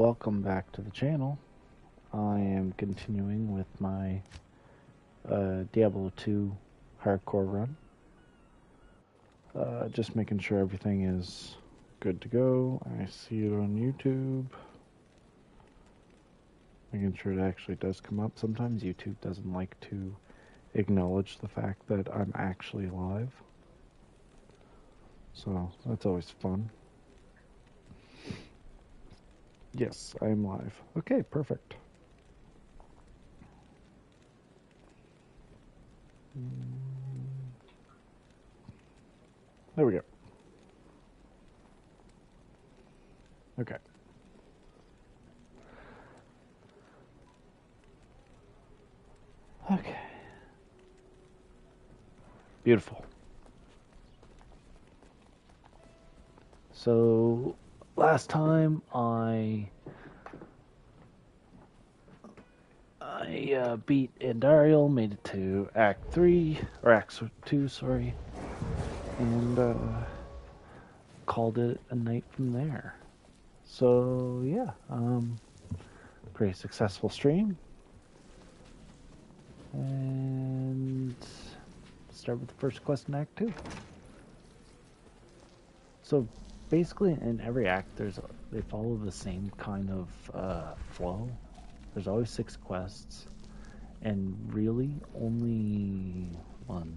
welcome back to the channel. I am continuing with my Diablo 2 hardcore run. Just making sure everything is good to go. I see it on YouTube. Making sure it actually does come up. Sometimes YouTube doesn't like to acknowledge the fact that I'm actually live. So that's always fun. Yes, I am live. Okay, perfect. There we go. Okay. Okay. Beautiful. So, last time I beat Andariel, made it to Act 3, or Act 2, sorry, and called it a night from there. So, yeah, pretty successful stream. And start with the first quest in Act 2. So, basically, in every act, they follow the same kind of flow. There's always 6 quests, and really only 1,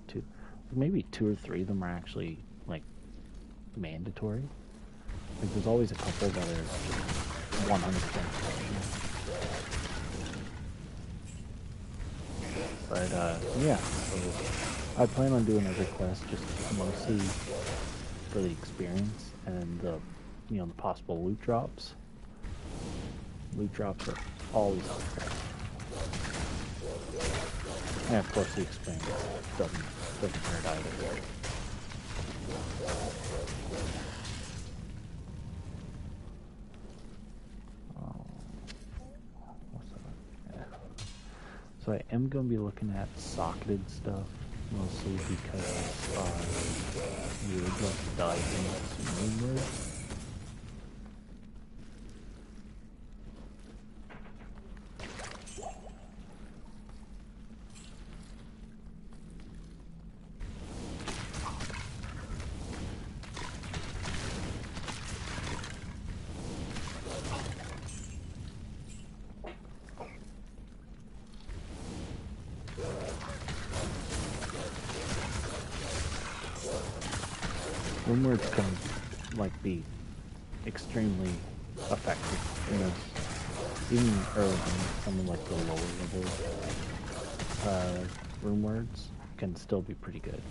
2, maybe 2 or 3 of them are actually like mandatory. Like there's always a couple that are just 100% optional. But yeah, so I plan on doing every quest just mostly for the experience and the the possible loot drops. Loot drops are always okay. And of course the experience doesn't hurt either. What's that? Yeah. So I am going to be looking at socketed stuff, mostly because you would just dive into some rumors. Rumors can be extremely effective in this. Even early on, some of the lower level room words can still be pretty good.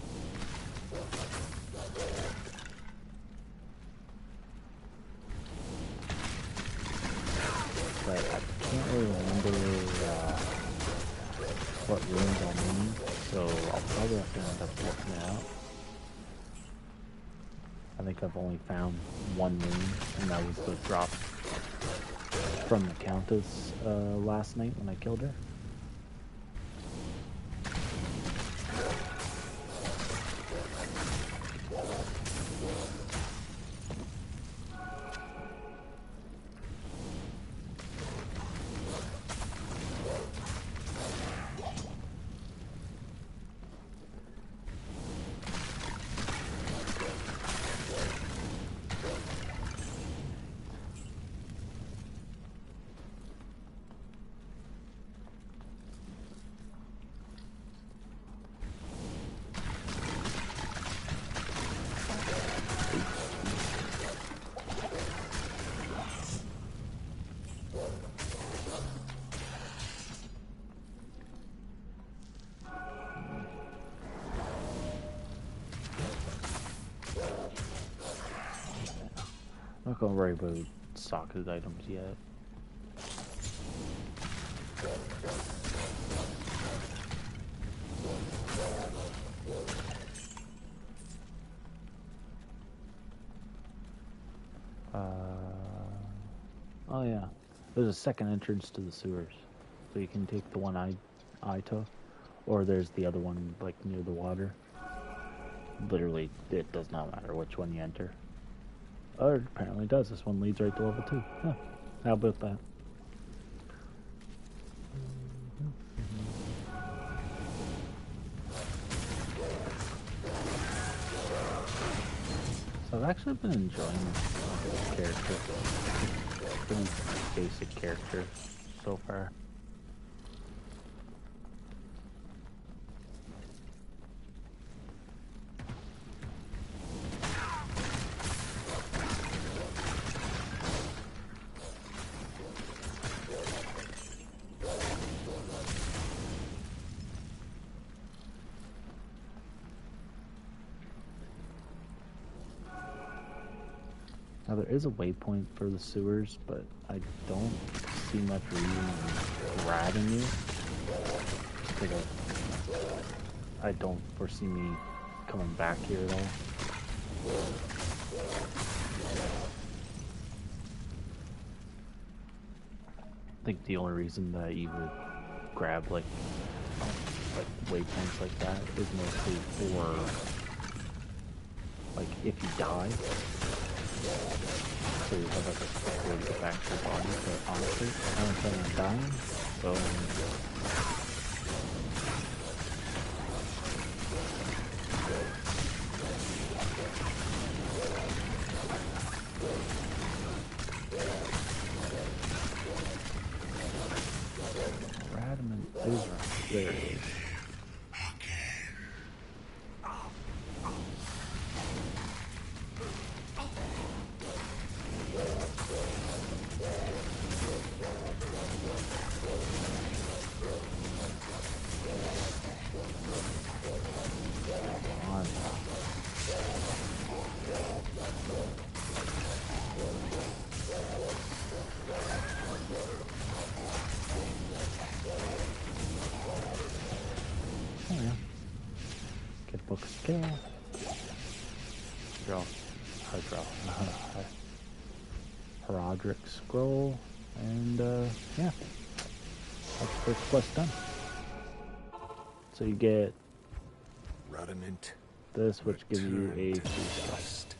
But I can't really remember what runes I'll need, so I'll probably have to end up looking it out. I think I've only found 1 rune, and that was the drop from the Countess last night when I killed her. I'm not gonna worry about socketed items yet. Oh yeah, there's a second entrance to the sewers, so you can take the one I took, or there's the other one near the water. Literally, it does not matter which one you enter. Oh, it apparently does. This one leads right to level 2. Huh. How about that? So I've actually been enjoying this character. Pretty basic character so far. Now there is a waypoint for the sewers, but I don't see much reason in grabbing you. Because I don't foresee me coming back here at all. I think the only reason that you would grab like waypoints like that is mostly for like if you die. So you have like a quick way to get back to your body, but honestly, I don't plan on dying, so Radamant is right. There it is. Get book scale. Herodic scroll, and yeah, that's the first quest done. So you get this, which gives you a free quest.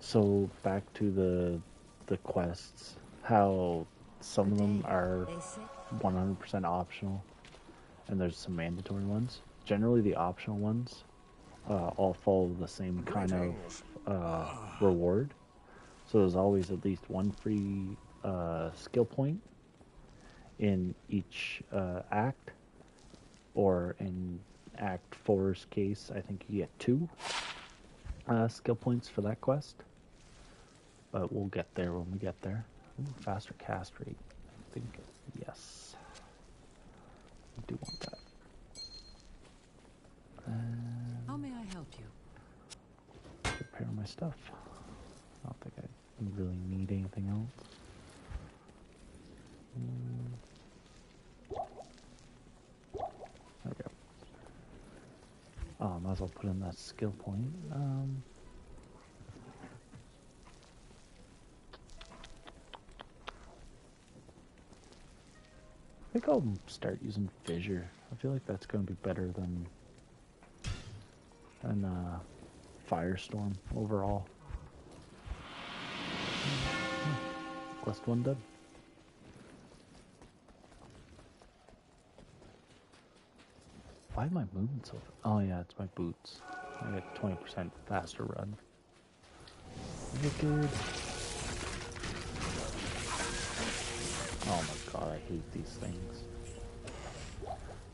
So back to the quests, how some of them are 100% optional, and there's some mandatory ones. Generally, the optional ones all follow the same kind of reward. So there's always at least one free skill point in each act, or in Act 4's case, I think you get 2 skill points for that quest. But we'll get there when we get there. Ooh, faster cast rate. I think, yes. I do want that. How may I help you? Prepare my stuff. I don't think I really need anything else. There we go. Oh, I might as well put in that skill point. I think I'll start using Fissure. I feel like that's going to be better than Firestorm overall. Quest 1 done. Why am I moving so fast? Oh yeah, it's my boots. I get 20% faster run. Is it good? Oh my god, I hate these things.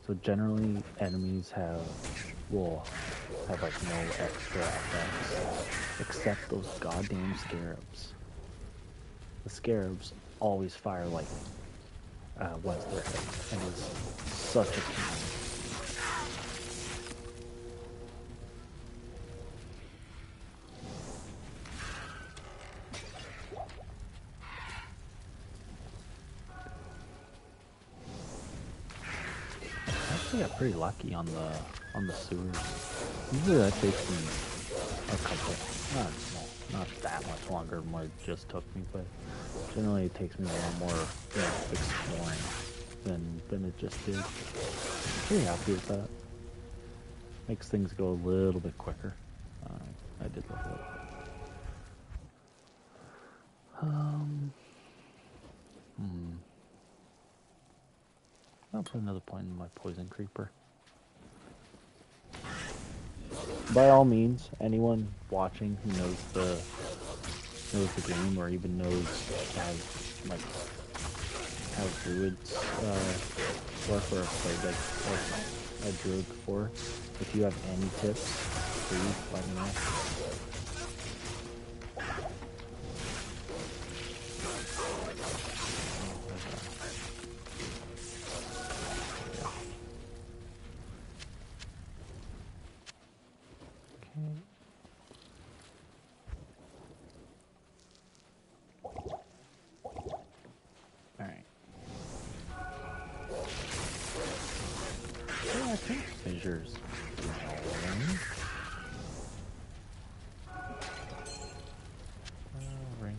So generally, enemies will have like no extra effects, except those goddamn scarabs. The scarabs always fire lightning once they're hit, and it's such a pain. I got pretty lucky on the sewers. Usually that takes me a couple, not that much longer than what it just took me, but generally it takes me a lot more exploring than it just did. Pretty happy with that. Makes things go a little bit quicker. I did level up. Um, I'll put another point in my poison creeper. By all means, anyone watching who knows the game or even knows how druids work or have played like a druid before, if you have any tips, please let me know. Fissures. Ring.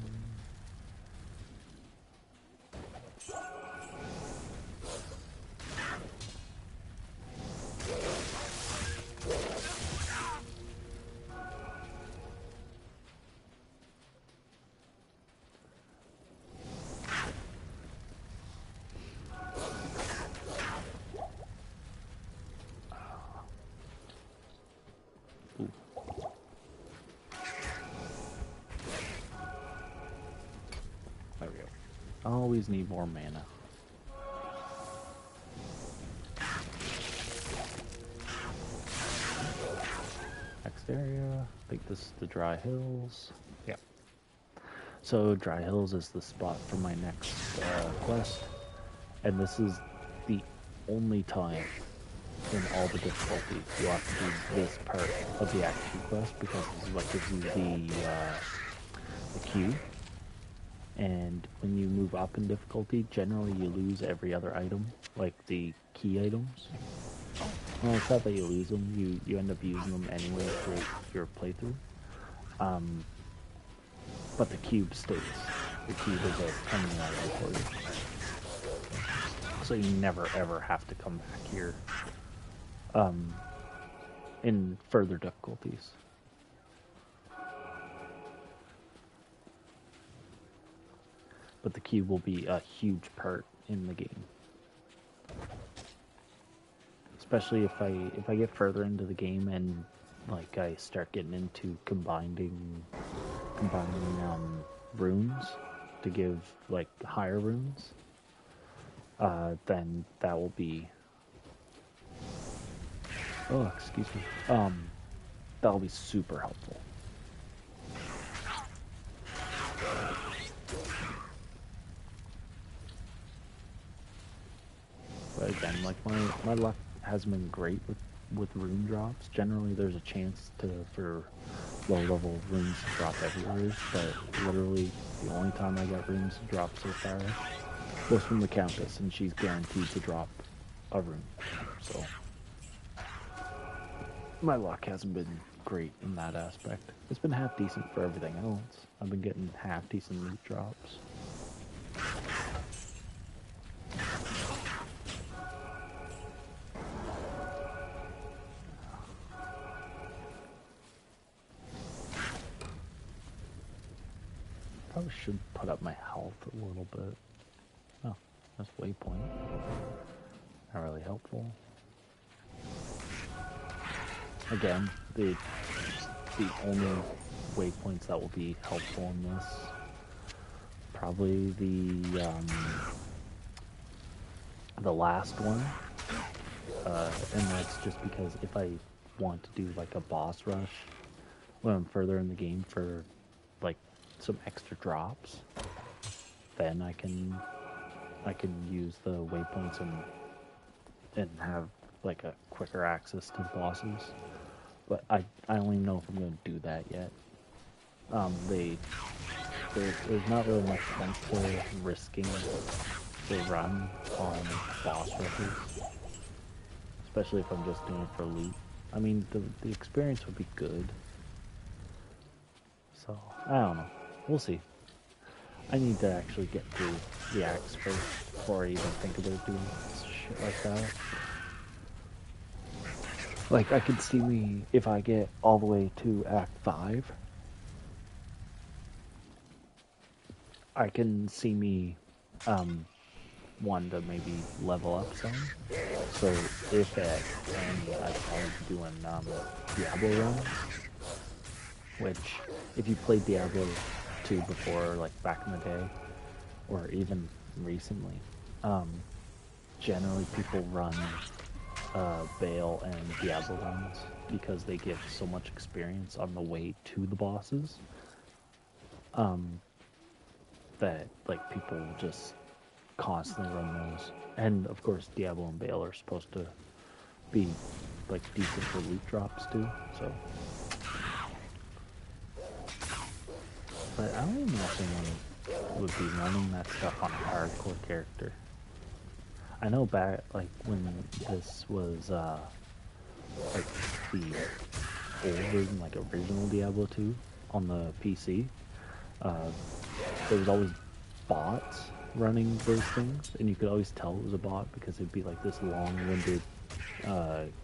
There we go. Always need more mana. Next area. I think this is the Dry Hills. Yep. So Dry Hills is the spot for my next quest. And this is the only time in all the difficulties you have to do this part of the Act 2 quest, because this is what gives you the cube. And when you move up in difficulty, generally you lose every other item, like the key items. Well, it's not that you lose them, you end up using them anyway through your playthrough. But the cube stays. The cube is a permanent item for you. So you never ever have to come back here in further difficulties. But the cube will be a huge part in the game. Especially if I get further into the game and like I start getting into combining runes to give like higher runes, then that will be that'll be super helpful. But again, like my luck hasn't been great with rune drops. Generally, there's a chance for low level runes to drop everywhere, but literally the only time I got runes to drop so far was from the Countess, and she's guaranteed to drop a rune. So my luck hasn't been great in that aspect. It's been half decent for everything else. I've been getting half decent loot drops. Probably should put up my health a little bit. Oh, that's waypoint. Not really helpful. Again, the only waypoints that will be helpful in this, probably the last one, and that's just because if I want to do like a boss rush when I'm further in the game for like some extra drops, then I can use the waypoints and have like a quicker access to bosses. But I don't even know if I'm going to do that yet. There's not really much sense to risking the run on boss rushes, especially if I'm just doing it for loot. I mean, the experience would be good. So, I don't know. We'll see. I need to actually get through the acts first before I even think about doing shit like that. Like, I could see me, if I get all the way to Act 5, I can see me wanting to maybe level up some. So if at any, I'd probably be doing Diablo runs, which if you played Diablo 2 before, like back in the day, or even recently, um, generally people run Bale and Diablo runs because they give so much experience on the way to the bosses that like people just constantly run those. And of course, Diablo and Bale are supposed to be like decent for loot drops too. So, but I don't imagine one would be running that stuff on a hardcore character. I know back like when this was like the old version, like original Diablo 2 on the PC, uh, there was always bots running those things, and you could always tell it was a bot because it'd be like this long-winded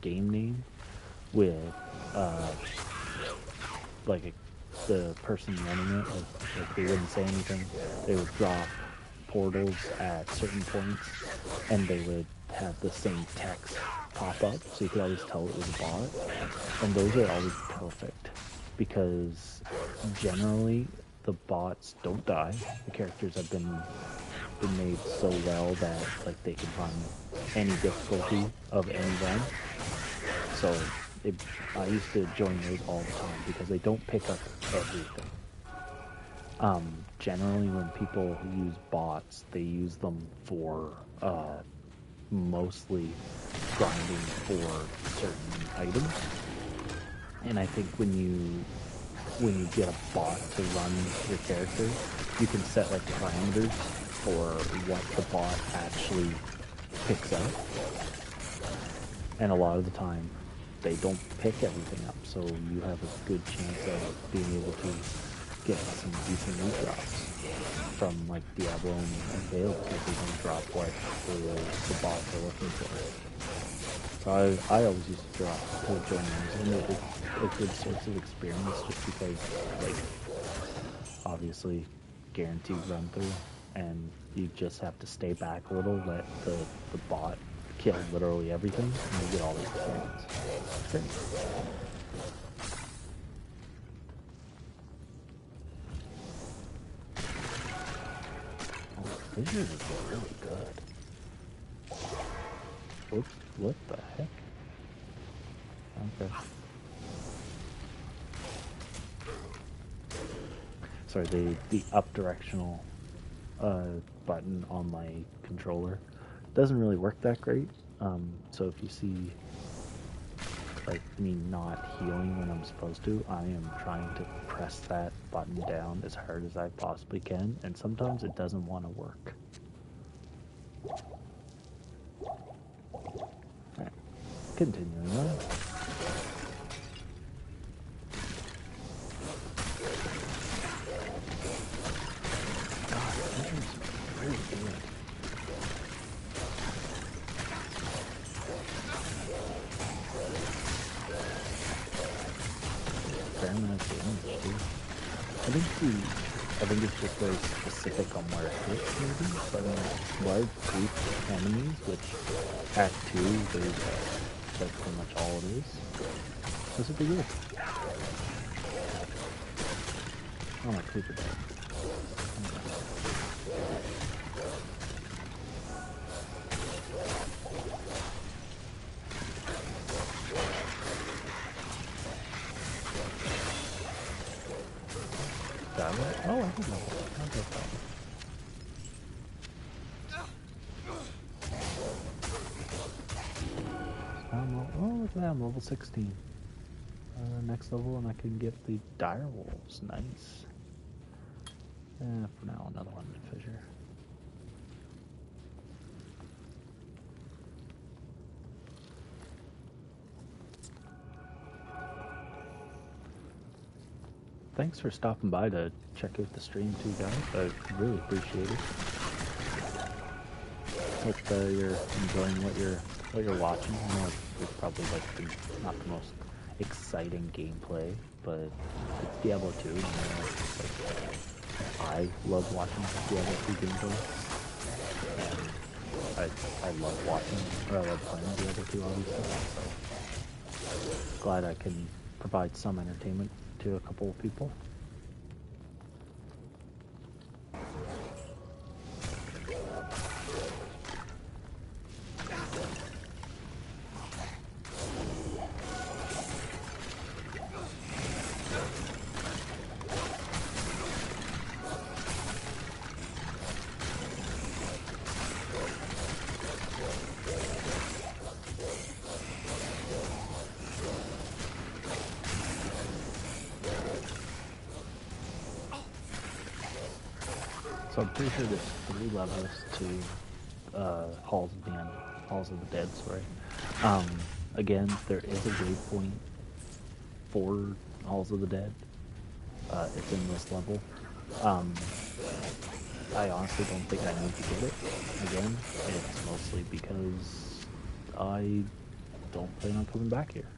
game name with like the person running it, like they wouldn't say anything. They would drop portals at certain points, and they would have the same text pop up, so you could always tell it was a bot. And those are always perfect because generally the bots don't die. The characters have been made so well that like they can run any difficulty of any run. So I used to join those all the time because they don't pick up everything. Generally, when people use bots, they use them for mostly grinding for certain items. And I think when you get a bot to run your character, you can set like parameters for what the bot actually picks up. And a lot of the time, they don't pick everything up, so you have a good chance of being able to get some decent loot drops from like Diablo and Bale because they don't drop what the bots are looking for. So I always used to join those, and it's a good source of experience just because like obviously guaranteed run through, and you just have to stay back a little, let the bot kill literally everything, and you get all the experience. That's it. Oh, vision is really good. Oops, what the heck? Okay. Sorry, the up directional button on my controller doesn't really work that great. So if you see like me not healing when I'm supposed to, I am trying to press that button down as hard as I possibly can, and sometimes it doesn't want to work. Right. Continuing on. God, this is really good. Fair amount of damage too. I think it's just very specific on where it hits maybe, but large group of enemies, which Act 2, that's pretty much all it is. This would be good. Oh, my creeper died. Diablo? Oh, I didn't know that. I'll get that. Oh, look at that, I'm level 16. Next level, and I can get the dire wolves. Nice. For now, another one to fissure. Thanks for stopping by to check out the stream too, guys. I really appreciate it. Hope you're enjoying what you're watching. I know it's probably like not the most exciting gameplay, but it's Diablo 2. You know, it's like I love watching Diablo 2 gameplay, and I love watching, or I love playing Diablo 2, obviously, so glad I can provide some entertainment to a couple of people. So I'm pretty sure there's 3 levels to Halls of the End, Halls of the Dead, sorry. Again, there is a waypoint for Halls of the Dead. It's in this level. I honestly don't think I need to get it. Again, it's mostly because I don't plan on coming back here.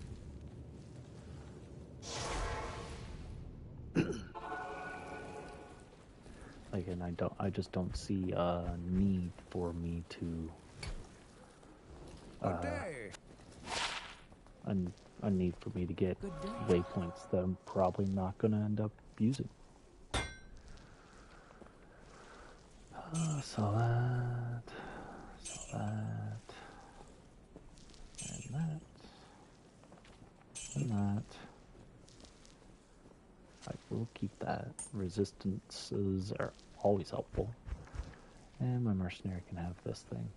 Again, I just don't see a need for me to a need for me to get waypoints that I'm probably not going to end up using. So that, and that. I will keep that. Resistances are always helpful. And my mercenary can have this thing,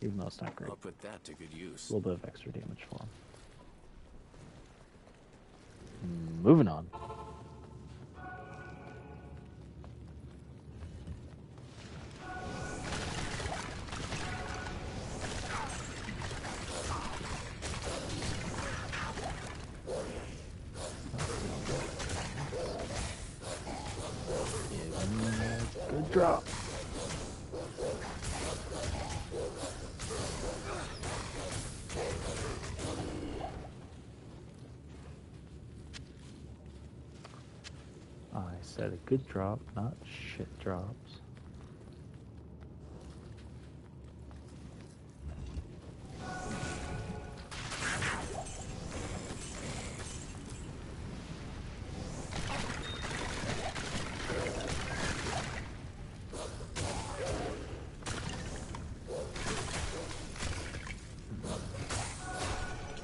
even though it's not great. I'll put that to good use. A little bit of extra damage for him. Moving on. Good drop. I said a good drop, not shit drops.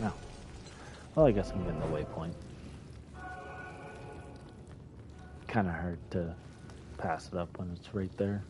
No. Well, I guess I'm getting the waypoint. Kind of hard to pass it up when it's right there.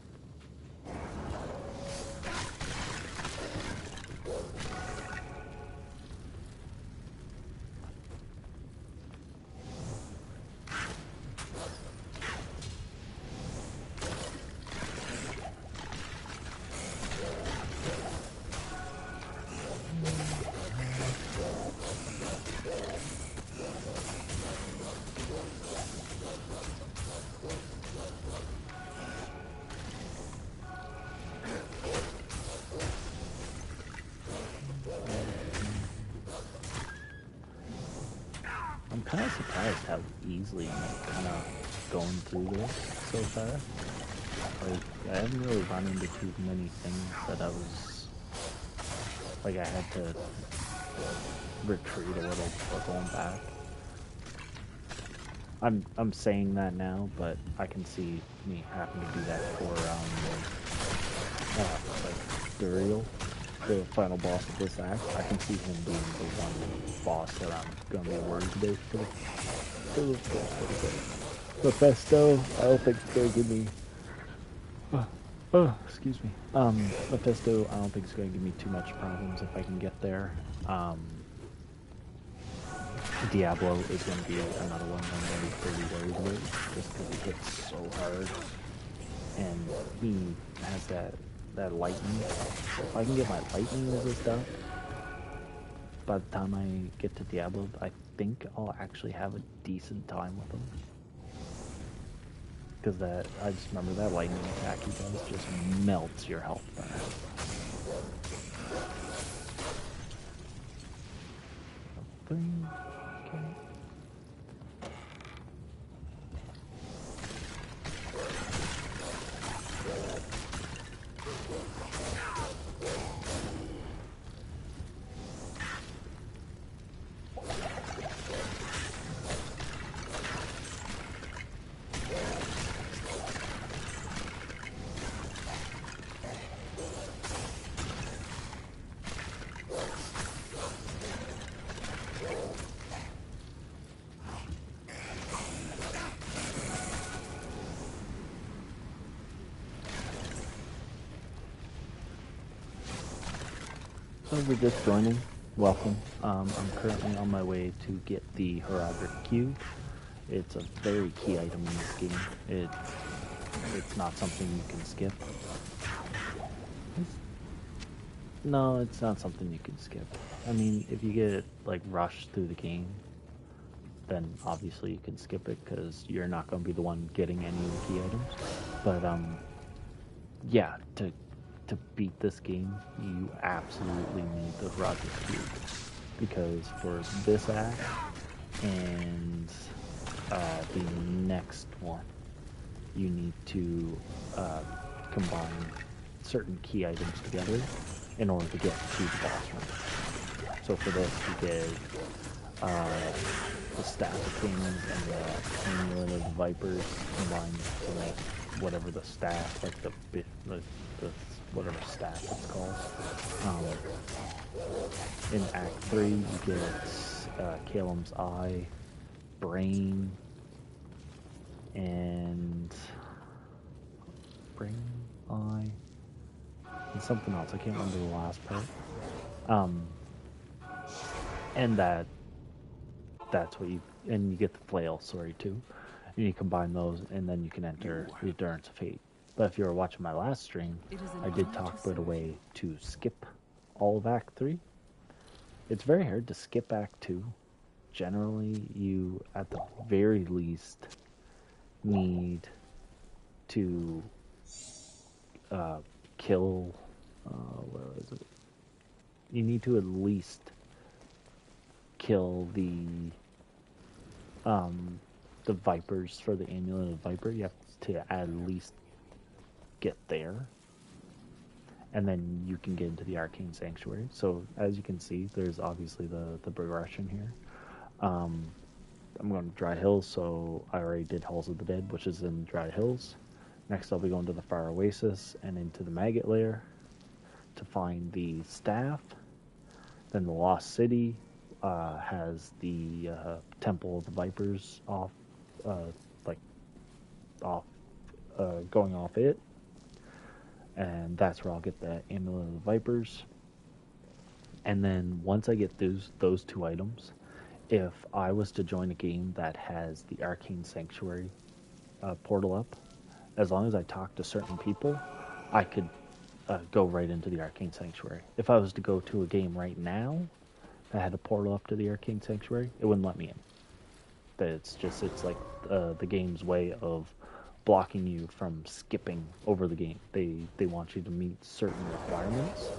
I'm kind of surprised how easily I'm kind of going through this so fast. Like, I haven't really run into too many things that I was, like, I had to retreat a little before going back. I'm saying that now, but I can see me having to do that for like Burial, the final boss of this act. I can see him being the one boss that I'm gonna be worried about. Mephisto, I don't think it's gonna give me. Excuse me. Mephisto, I don't think it's gonna give me too much problems if I can get there. Diablo is going to be another one I'm going to be pretty worried with, just because he hits so hard, and he has that lightning. So if I can get my lightning resist up, by the time I get to Diablo, I think I'll actually have a decent time with him. Because I just remember that lightning attack he does just melts your health bar. So if you're just joining, welcome. I'm currently on my way to get the Heraldric Cube. It's a very key item in this game. It's not something you can skip. No, it's not something you can skip. I mean, if you get like rushed through the game, then obviously you can skip it because you're not going to be the one getting any of the key items. But yeah, to beat this game, you absolutely need the Heraldric Cube, because for this act and the next one, you need to combine certain key items together in order to get to the boss room. So for this, you get the Staff of Kings and the Amulet of the Vipers combined to make whatever the staff, like the whatever staff it's called. In Act 3, you get Calem's Eye, Brain, and Eye, and something else. I can't remember the last part. And that's what you get the flail, sorry, too. And you combine those, and then you can enter the Endurance of Fate. But if you were watching my last stream, I did talk about a way to skip all of Act 3. It's very hard to skip Act 2. Generally, you, at the very least, need to kill... where is it? You need to at least kill the Vipers for the Amulet of Viper. You have to at least get there, and then you can get into the Arcane Sanctuary. So as you can see, there's obviously the progression here. I'm going to Dry Hills, so I already did Halls of the Dead, which is in Dry Hills. Next I'll be going to the Fire Oasis and into the Maggot Lair to find the staff. Then the Lost City has the Temple of the Vipers going off it, and that's where I'll get the Amulet of the Vipers. And then once I get those two items, if I was to join a game that has the Arcane Sanctuary portal up, as long as I talk to certain people, I could go right into the Arcane Sanctuary. If I was to go to a game right now that had a portal up to the Arcane Sanctuary, it wouldn't let me in. It's like the game's way of blocking you from skipping over the game. They want you to meet certain requirements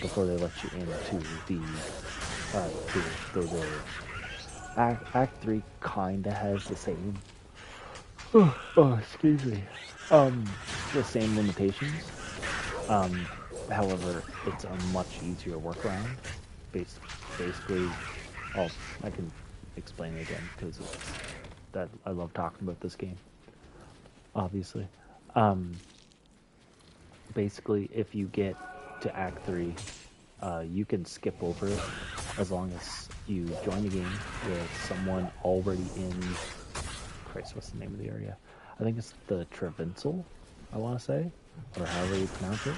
before they let you into those areas. Act 3 kinda has the same excuse me. The same limitations. However, it's a much easier workaround. Basically, I can explain it again because that I love talking about this game. Obviously, basically, if you get to Act 3, you can skip over it as long as you join the game with someone already in. Christ, what's the name of the area? I think it's the Trevinsel, I want to say, or however you pronounce it.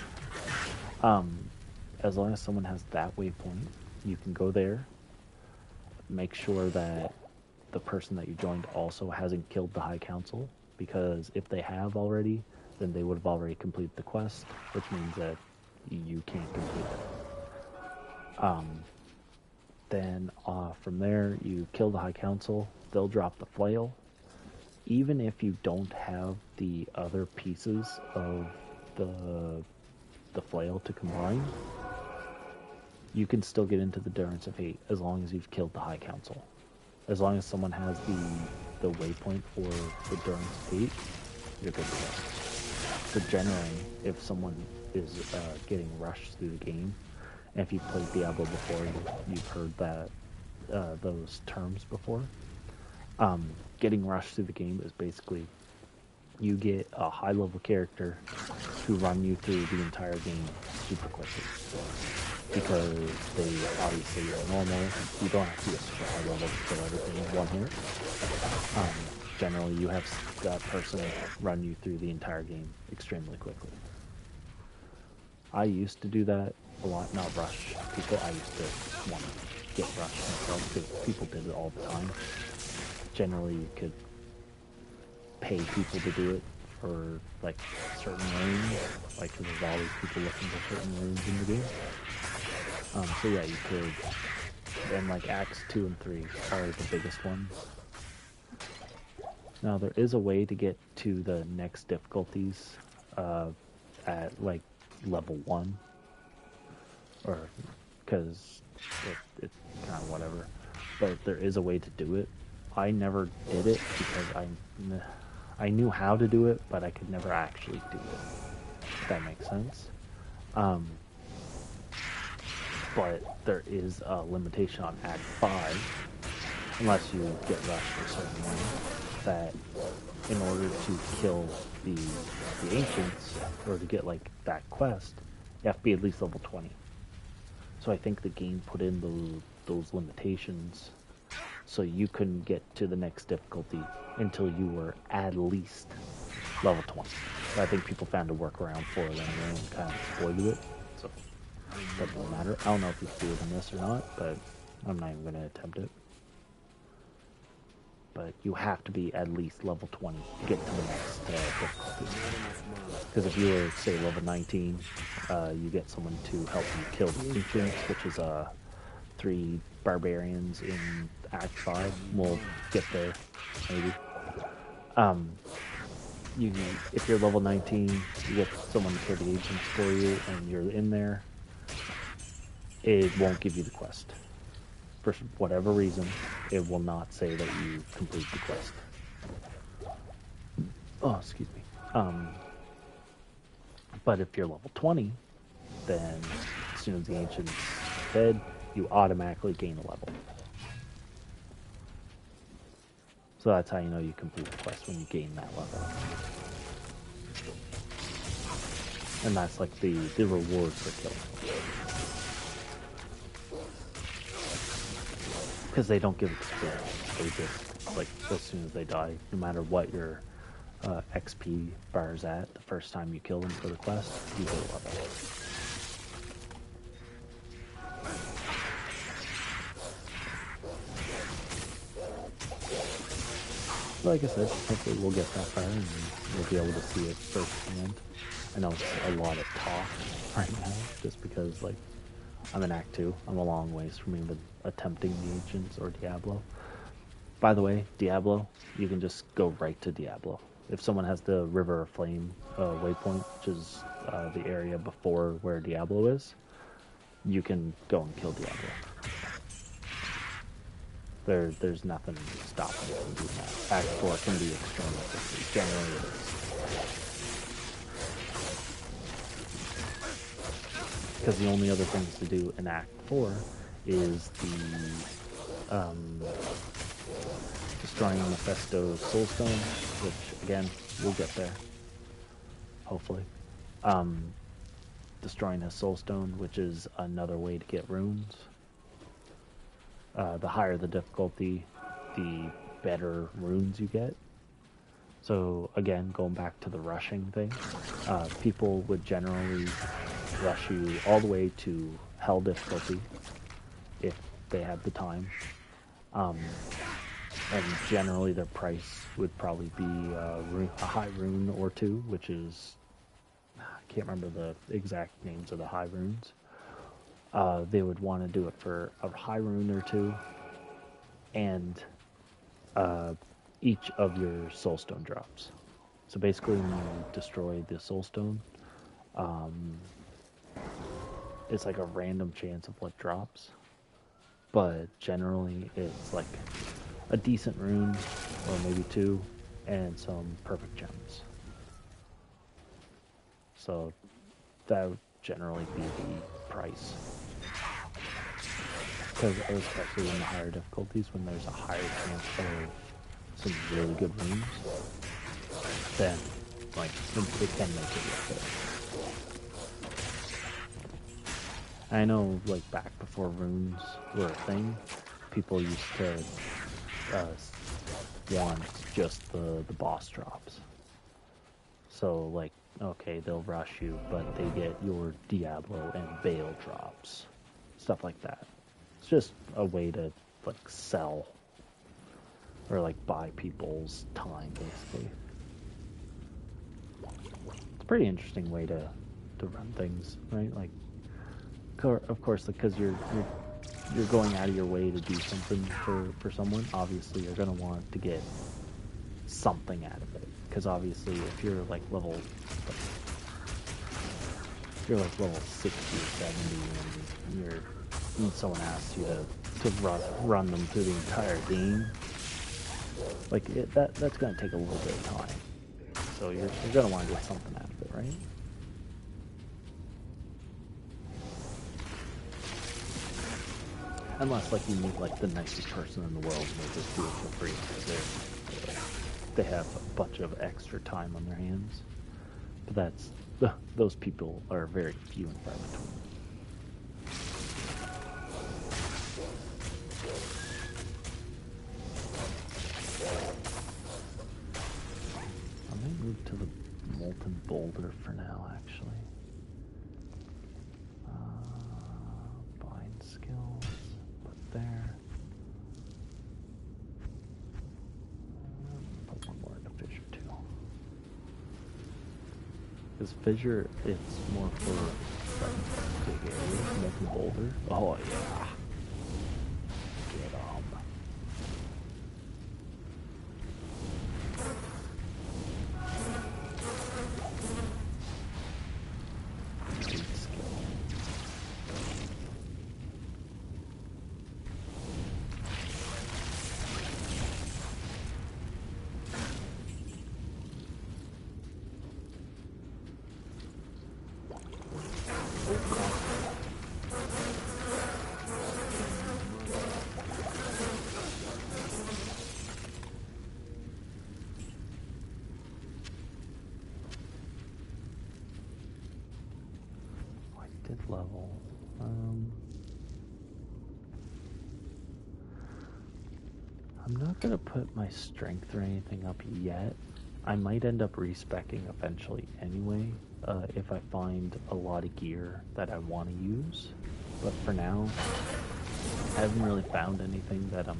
As long as someone has that waypoint, you can go there. Make sure that the person that you joined also hasn't killed the High Council, because if they have already, then they would have already completed the quest, which means that you can't complete it. Then from there, you kill the High Council. They'll drop the flail. Even if you don't have the other pieces of the flail to combine, you can still get into the Endurance of Fate as long as you've killed the High Council. As long as someone has the waypoint for the Endurance of Fate, you're good to go. So generally, if someone is getting rushed through the game, and if you've played Diablo before, you've heard that those terms before. Getting rushed through the game is basically you get a high-level character to run you through the entire game super quickly. Because they obviously are normal. You don't have to be a super high level to kill everything in one hit. Generally, you have that person run you through the entire game extremely quickly. I used to do that a lot, not rush people. I used to want to get rushed myself because people did it all the time. Generally, you could pay people to do it for like certain runes, like cause there's always people looking for certain runes in the game. So yeah, you could, and like Acts 2 and 3 are the biggest ones. Now there is a way to get to the next difficulties at like level 1, or because it's kind of whatever, but there is a way to do it. I never did it because I knew how to do it, but I could never actually do it, if that makes sense. But there is a limitation on Act 5, unless you get rushed a certain way, that in order to kill the ancients, or to get like that quest, you have to be at least level 20. So I think the game put in those limitations so you couldn't get to the next difficulty until you were at least level 20. But I think people found a workaround for it anyway and kind of exploited it. So that doesn't matter. I don't know if you can do it in this or not, but I'm not even going to attempt it. But you have to be at least level 20 to get to the next difficulty. Because if you were, say, level 19, you get someone to help you kill the ancients, which is 3 barbarians in Act 5. We'll get there, maybe. If you're level 19, you get someone to kill the ancients for you, and you're in there, it won't give you the quest. For whatever reason, it will not say that you complete the quest. Oh, excuse me. But if you're level 20, then as soon as the ancient's dead, you automatically gain a level. So that's how you know you complete the quest, when you gain that level. And that's like the reward for killing. Because they don't give experience. They just, like, as soon as they die, no matter what your XP bar is at, the first time you kill them for the quest, you get a level. Like I said, hopefully we'll get that far and we'll be able to see it firsthand. I know it's a lot of talk right now, just because, like, I'm in Act 2. I'm a long ways from even attempting the Ancients or Diablo. By the way, Diablo, you can just go right to Diablo. If someone has the River of Flame waypoint, which is the area before where Diablo is, you can go and kill Diablo. There's nothing stopping you from doing that. Act 4 can be extremely quickly. Generally it is. Because the only other things to do in Act 4 is the destroying Mephisto's Soulstone, which, again, we'll get there, hopefully. Destroying his Soulstone, which is another way to get runes. The higher the difficulty, the better runes you get. So, again, going back to the rushing thing, people would generally rush you all the way to Hell difficulty, if they have the time. And generally their price would probably be a high rune or 2, which is, I can't remember the exact names of the high runes. They would want to do it for a high rune or 2, and each of your soulstone drops. So basically when you destroy the soulstone, it's like a random chance of what drops. But generally it's like a decent rune, or maybe 2, and some perfect gems. So that would generally be the price. Because especially in the higher difficulties, when there's a higher chance of some really good runes, then like it can make it worth it. I know, like back before runes were a thing, people used to want just the boss drops. So like, okay, they'll rush you, but they get your Diablo and Bale drops, stuff like that. It's just a way to like sell or like buy people's time, basically. It's a pretty interesting way to run things, right? Like, of course, because you're going out of your way to do something for someone. Obviously, you're gonna want to get something out of it. Because obviously, if you're like level 60 or 70, and someone asks you to run them through the entire game, like that's gonna take a little bit of time. So you're gonna want to get something out of it, right? Unless like you meet like the nicest person in the world and they just do it for free because they have a bunch of extra time on their hands. But those people are very few and far between. I might move to the molten boulder for now, actually. Bind skills, put there. Put one more into fissure too. Because fissure, it's more for like big areas. Molten boulder. Oh yeah. Get 'em. Level. I'm not going to put my strength or anything up yet. I might end up respecing eventually anyway, if I find a lot of gear that I want to use. But for now, I haven't really found anything that I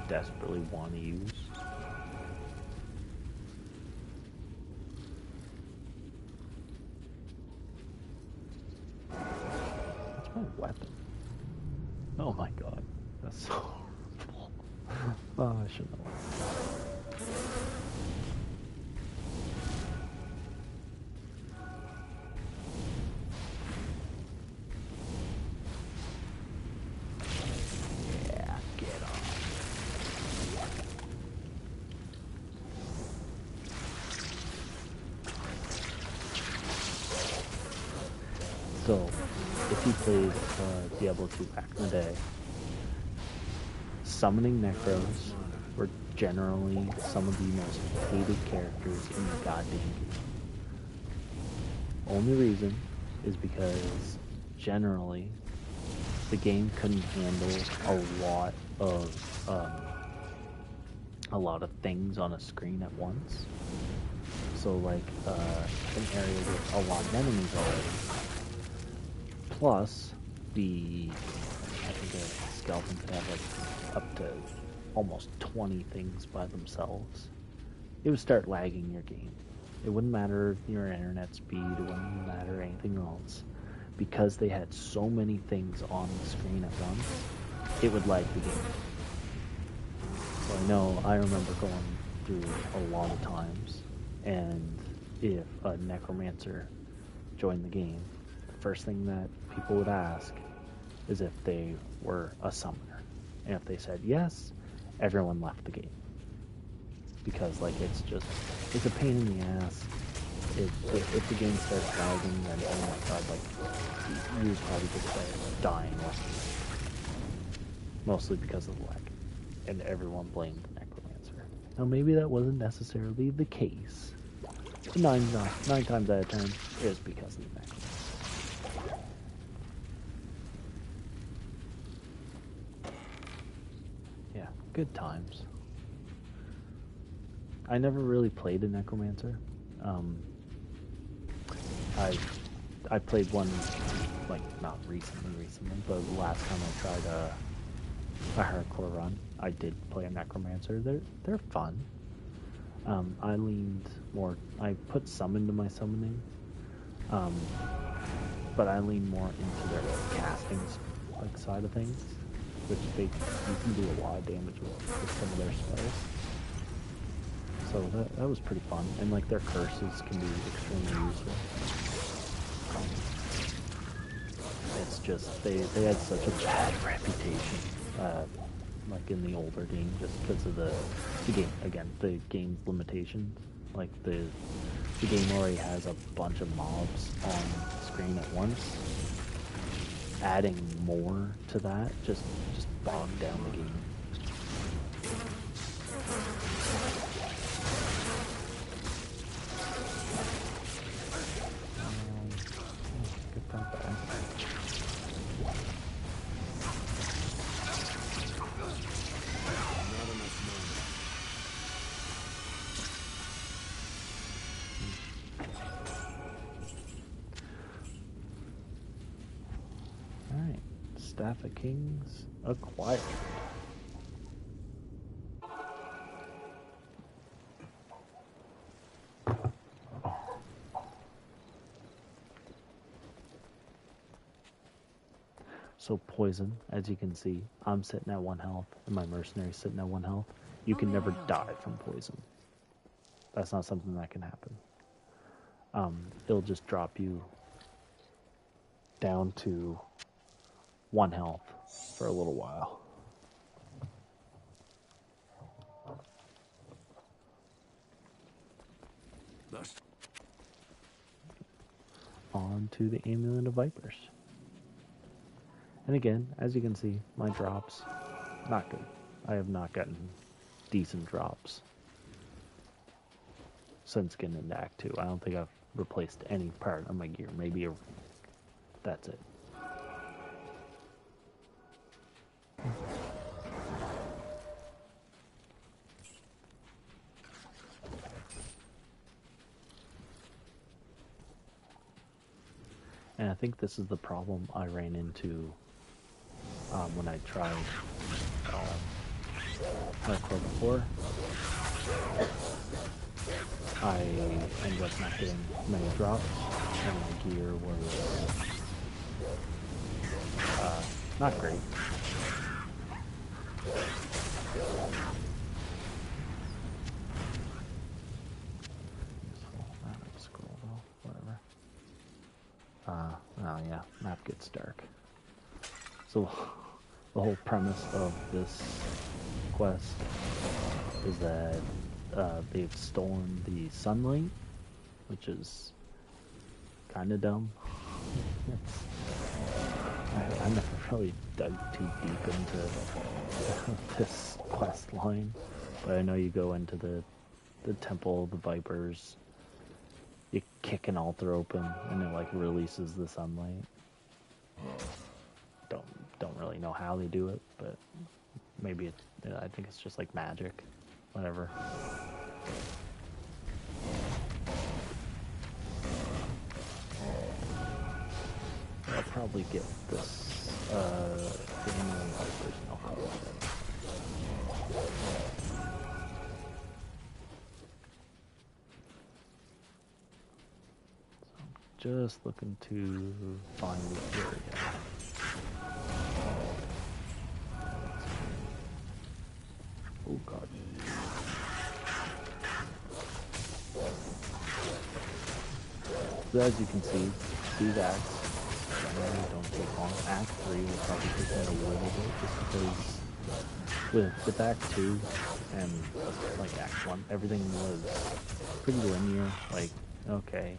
desperately want to use. That's my weapon. Oh my god, that's so horrible. Oh, I shouldn't have. So, if you played Diablo 2 back in the day, summoning Necros were generally some of the most hated characters in the goddamn game. Only reason is because generally the game couldn't handle a lot of things on a screen at once. So like an area with a lot of enemies already. Plus, I think a skeleton could have like up to almost 20 things by themselves. It would start lagging your game. It wouldn't matter your internet speed, it wouldn't matter anything else. Because they had so many things on the screen at once, it would lag the game. So I remember going through a lot of times, and if a necromancer joined the game, first thing that people would ask is if they were a summoner. And if they said yes, everyone left the game. Because like it's a pain in the ass if the game starts lagging, then oh my god, like you probably just dying mostly because of the lag, and everyone blamed the Necromancer. Now maybe that wasn't necessarily the case, but nine times out of 10 it is because of the Necromancer. Yeah, good times. I never really played a Necromancer. I played one, like, not recently, but the last time I tried a hardcore run, I did play a Necromancer. They're fun. I leaned more, I put summon to my summoning, but I lean more into their casting like side of things, which you can do a lot of damage with some of their spells. So that was pretty fun, and like their curses can be extremely useful. It's just they had such a bad reputation, like in the older game, just because of the game, again, the game's limitations. Like the game already has a bunch of mobs on screen at once. Adding more to that just bogged down the game. Get that back. Alright, Staff of Kings acquired. So poison, as you can see, I'm sitting at 1 health, and my mercenary's sitting at 1 health. You can never die from poison. That's not something that can happen. It'll just drop you down to 1 health for a little while. On to the Amulet of Vipers. And again, as you can see, my drops, not good. I have not gotten decent drops since getting into Act 2. I don't think I've replaced any part of my gear. Maybe that's it. And I think this is the problem I ran into when I tried hardcore before. I ended up not getting many drops, and my gear was not great. Scroll though, whatever. Oh yeah, map gets dark. So the whole premise of this quest is that they've stolen the sunlight, which is kind of dumb. I never really dug too deep into this quest line, but I know you go into the Temple of the Vipers, you kick an altar open, and it like releases the sunlight. Don't really know how they do it, but maybe I think it's just like magic, whatever. I'll probably get this thing on Vipers and I'll call it. Just looking to find the area. Oh god. So as you can see, these acts generally don't take long. Act 3 will probably take me a little bit, just because with Act 2 and like Act 1, everything was pretty linear. Like okay,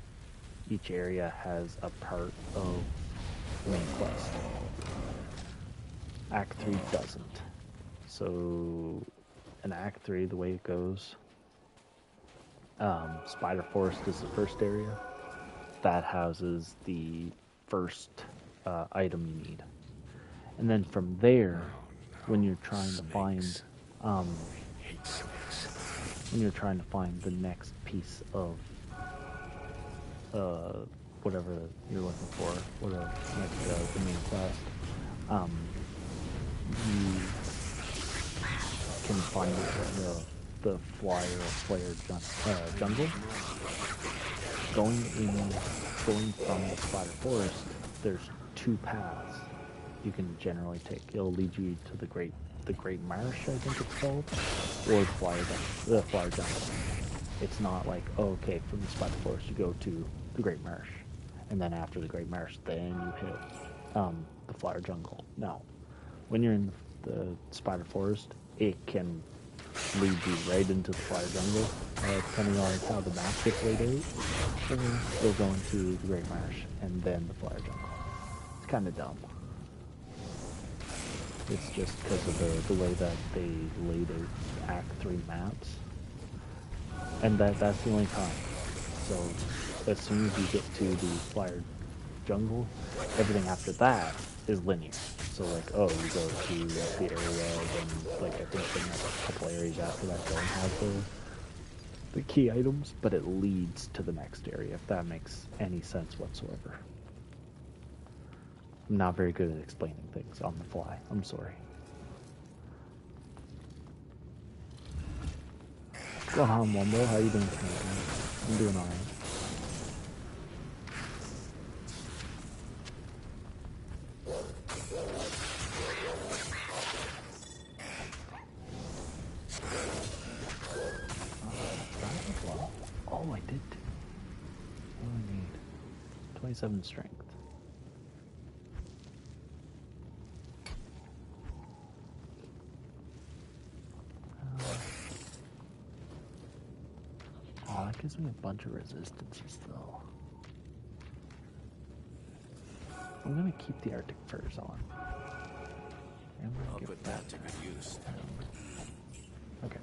each area has a part of the main quest. Act 3 doesn't. So in Act 3, the way it goes, Spider Forest is the first area. That houses the first item you need. And then from there, when you're trying to find the next piece of whatever you're looking for, whatever like the main quest, you can find it the flyer jungle. Going from the Spider Forest, there's two paths you can generally take. It'll lead you to the Great Marsh, I think it's called, or the flyer jungle. It's not like, oh, okay, from the Spider Forest you go to the Great Marsh, and then after the Great Marsh, then you hit the flyer jungle. No, when you're in the Spider Forest, it can lead you right into the flyer jungle, depending on how the map gets laid out, or you'll go into the Great Marsh and then the flyer jungle. It's kind of dumb. It's just because of the way that they laid out Act 3 maps. And that's the only time. So as soon as you get to the flyer jungle, everything after that is linear. So like, oh, you go to the area, then like I think there's a couple areas after that don't have the key items, but it leads to the next area, if that makes any sense whatsoever. I'm not very good at explaining things on the fly. I'm sorry. Go on, Wumbo. How you doing tonight, man? I'm doing alright. Oh, I did. What do I need? 27 strength. Oh, that gives me a bunch of resistances, though. I'm gonna keep the Arctic furs on. I'll put that to good use. Okay.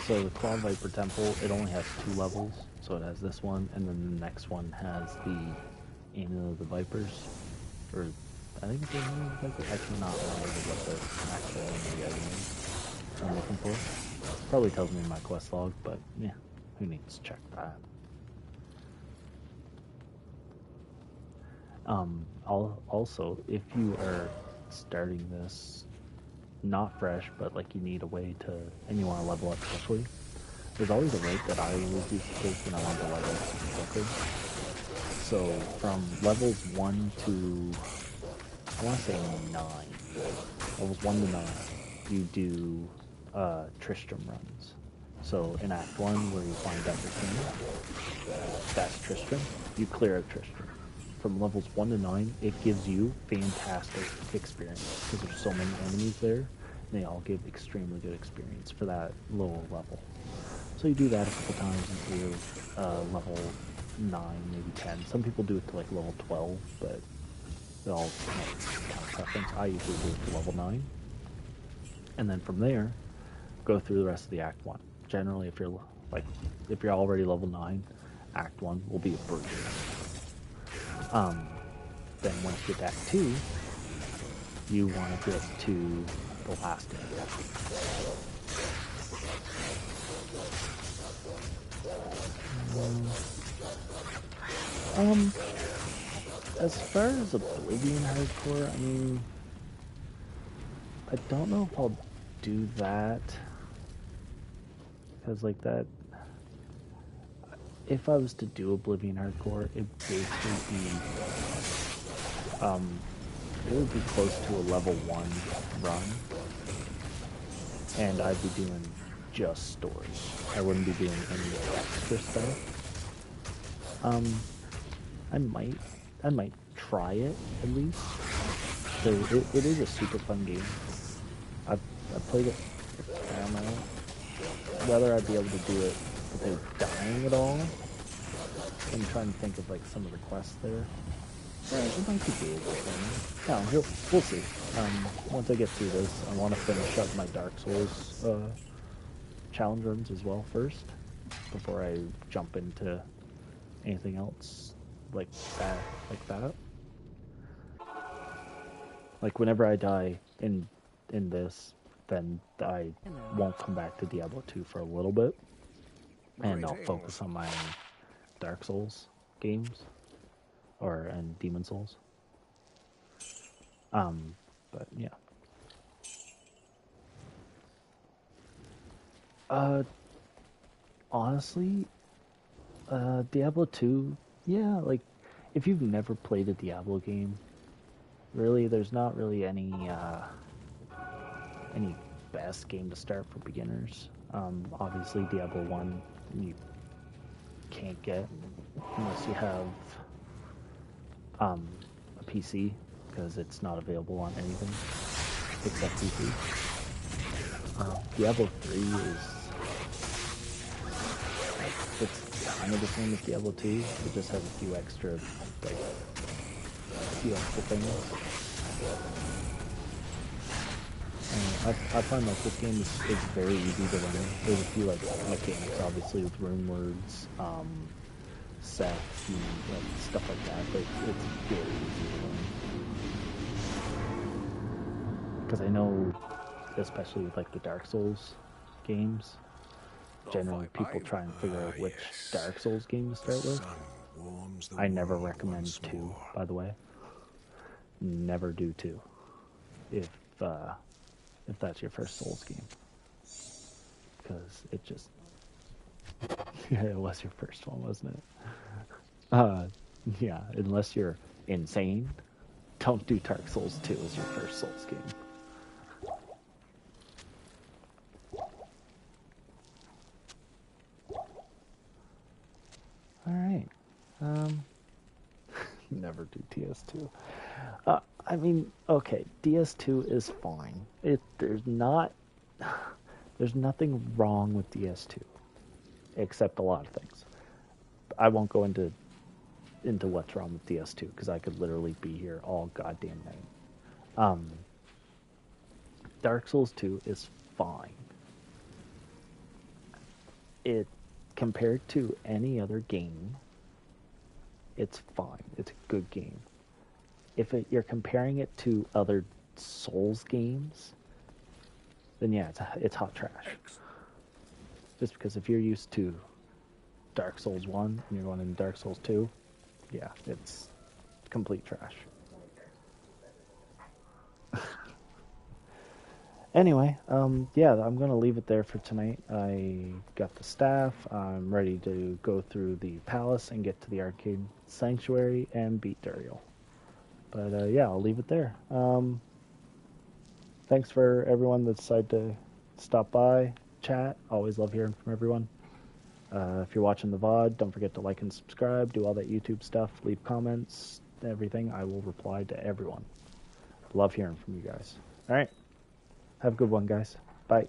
So the Claw Viper Temple, it only has 2 levels. So it has this one, and then the next one has the Inn of the Vipers. Or, I think it's the Inn of the Vipers. I cannot remember what the actual name of the item is I'm looking for. Probably tells me in my quest log, but yeah, who needs to check that? Also, if you are starting this not fresh, but like you need a way to, and you want to level up quickly, there's always a route that I always used to take when I want to level up super quickly. So from levels 1 to, I want to say 9, levels 1 to 9, you do Tristram runs. So in Act 1, where you find Dr. King, that's Tristram, you clear out Tristram. From levels 1 to 9, it gives you fantastic experience, because there's so many enemies there, and they all give extremely good experience for that lower level. So you do that a couple times until you're level 9, maybe 10. Some people do it to like level 12, but it all kind of preference. I usually do it to level 9. And then from there, go through the rest of the Act 1. Generally, if you're already level 9, Act 1 will be a burger. Then once you get to Act 2, you want to get to the last area. As far as Oblivion Hardcore, I mean, I don't know if I'll do that, because like that, if I was to do Oblivion Hardcore, it'd basically be it would be close to a level 1 run, and I'd be doing just story. I wouldn't be doing any extra stuff. I might try it at least. So it is a super fun game. I've played it a fair amount. Whether I'd be able to do it without dying at all, I'm trying to think of like some of the quests there. It might be doable. Yeah, we'll see. Once I get through this, I want to finish up my Dark Souls challenge runs as well first, before I jump into anything else like that. Like whenever I die in this, then I won't come back to Diablo 2 for a little bit, and I'll focus on my Dark Souls games, and Demon Souls. But yeah. Honestly, Diablo 2, yeah, like if you've never played a Diablo game, really there's not really any best game to start for beginners. Obviously Diablo 1 you can't get unless you have a PC, because it's not available on anything except PC. Diablo 3 it's kind of the same as Diablo 2. It just has a few extra things. I find like this game is very easy to learn. There's a few like mechanics, obviously, with rune words, sets, and stuff like that, but it's very easy to learn. Because I know, especially with like the Dark Souls games, generally people try and figure out which Dark Souls game to start with. I never recommend 2, by the way. Never do 2 if that's your first Souls game, because it just yeah, it was your first one, wasn't it? Yeah, unless you're insane, don't do Dark Souls 2 as your first Souls game. All right. Never do DS2. I mean, okay, DS2 is fine. There's nothing wrong with DS2, except a lot of things. I won't go into what's wrong with DS2 because I could literally be here all goddamn night. Dark Souls 2 is fine. It compared to any other game, it's fine. It's a good game. If you're comparing it to other Souls games, then yeah, it's hot trash. Just because if you're used to Dark Souls 1 and you're going into Dark Souls 2, yeah, it's complete trash. Anyway, yeah, I'm going to leave it there for tonight. I got the staff. I'm ready to go through the palace and get to the arcade sanctuary and beat Duriel. But yeah, I'll leave it there. Thanks for everyone that decided to stop by, chat. Always love hearing from everyone. If you're watching the VOD, don't forget to like and subscribe, do all that YouTube stuff, leave comments, everything. I will reply to everyone. Love hearing from you guys. All right. Have a good one, guys. Bye.